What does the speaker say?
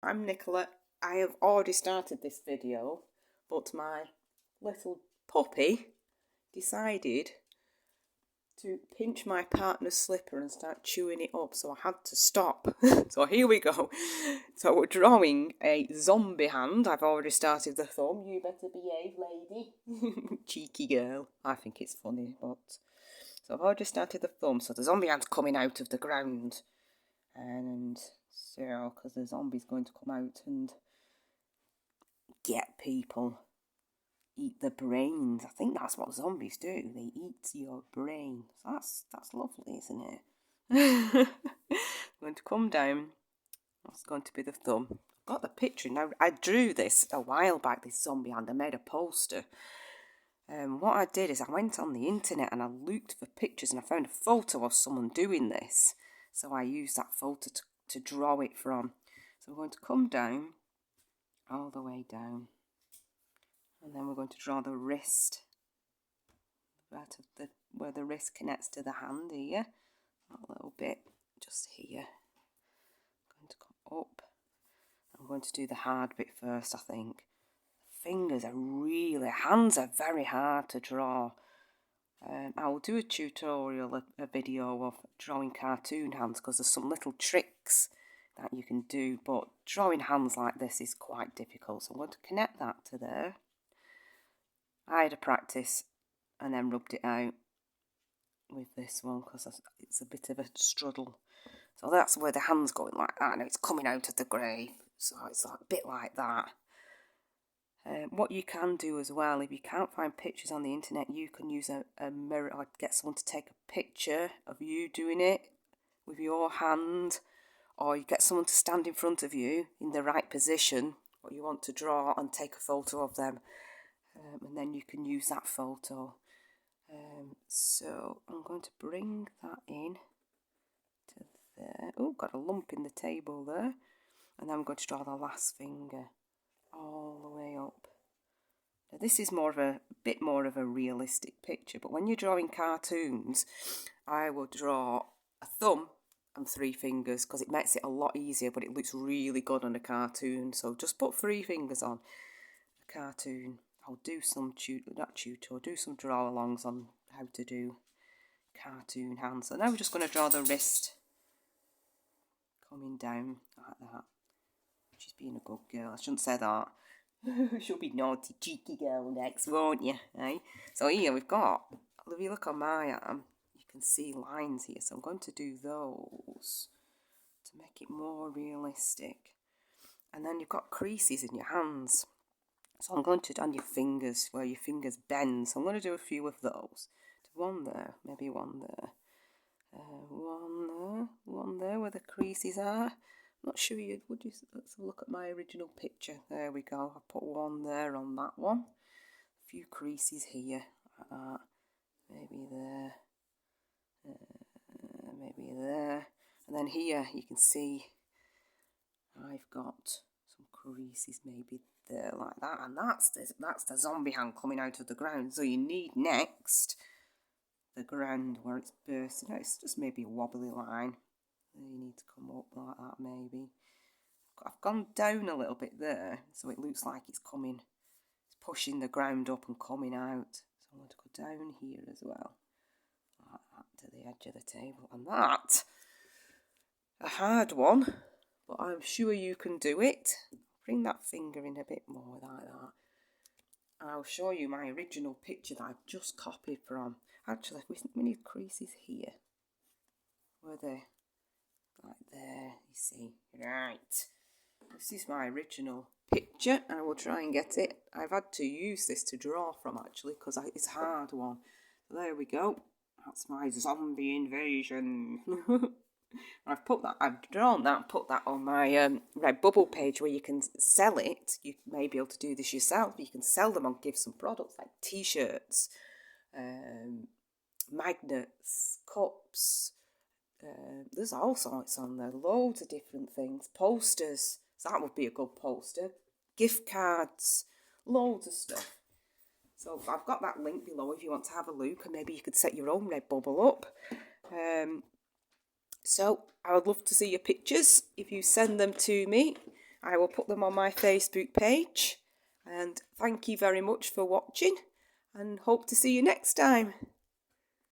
I'm Nicola. I have already started this video, but my little puppy decided to pinch my partner's slipper and start chewing it up, so I had to stop. So here we go. So we're drawing a zombie hand. I've already started the thumb. You better behave, lady. Cheeky girl. I think it's funny, but... So I've already started the thumb, so the zombie hand's coming out of the ground. And so, because the zombie's going to come out and get people, eat the brains. I think that's what zombies do. They eat your brain. So that's lovely, isn't it? I'm going to come down. That's going to be the thumb. I've got the picture now. I drew this a while back, this zombie hand. I made a poster. What I did is I went on the internet and I looked for pictures and I found a photo of someone doing this. So I used that photo to draw it from. So we're going to come down, all the way down. And then we're going to draw the wrist, right of where the wrist connects to the hand here. A little bit, just here. I'm going to come up. I'm going to do the hard bit first, I think. Fingers are hands are very hard to draw. I will do a tutorial, a video of drawing cartoon hands, because there's some little tricks that you can do, but drawing hands like this is quite difficult. So I'm going to connect that to there. I had a practice and then rubbed it out with this one because it's a bit of a struggle. So that's where the hand's going like that. Now it's coming out of the grave, so it's like a bit like that. What you can do as well, if you can't find pictures on the internet, you can use a mirror or get someone to take a picture of you doing it with your hand, or you get someone to stand in front of you in the right position, what you want to draw, and take a photo of them. And then you can use that photo. So I'm going to bring that in to there. Oh, got a lump in the table there. And then I'm going to draw the last finger all the way up. Now this is bit more of a realistic picture, but when you're drawing cartoons, I will draw a thumb and 3 fingers because it makes it a lot easier, but it looks really good on a cartoon. So just put 3 fingers on a cartoon. I'll do some do some draw-alongs on how to do cartoon hands. So now we're just going to draw the wrist coming down like that. She's being a good girl. I shouldn't say that. She'll be naughty, cheeky girl next, won't you? Eh? So here we've got, if you look on my arm, you can see lines here. So I'm going to do those to make it more realistic. And then you've got creases in your hands. So I'm going to do on your fingers, where your fingers bend. So I'm going to do a few of those. One there, maybe one there. One there where the creases are. I'm not sure let's have a look at my original picture. There we go. I put one there on that one. A few creases here, like that. Maybe there. Maybe there. And then here you can see I've got some creases maybe there like that, and that's the zombie hand coming out of the ground. So you need next the ground where it's bursting out. It's just maybe a wobbly line. You need to come up like that maybe. I've gone down a little bit there, so it looks like it's pushing the ground up and coming out. So I'm going to go down here as well, like that, to the edge of the table. And that's a hard one, but I'm sure you can do it. Bring that finger in a bit more like that. And I'll show you my original picture that I've just copied from. Actually, we need creases here. Were they? Like there, you see. Right. This is my original picture. I will try and get it. I've had to use this to draw from, actually, because it's a hard one. So there we go. That's my zombie invasion. I've drawn that and put that on my Redbubble page where you can sell it. You may be able to do this yourself. You can sell them and give some products like t-shirts, magnets, cups. There's all sorts on there. Loads of different things. Posters. So that would be a good poster. Gift cards. Loads of stuff. So I've got that link below if you want to have a look, and maybe you could set your own Redbubble up. So I would love to see your pictures if you send them to me. I will put them on my Facebook page. And thank you very much for watching, and hope to see you next time.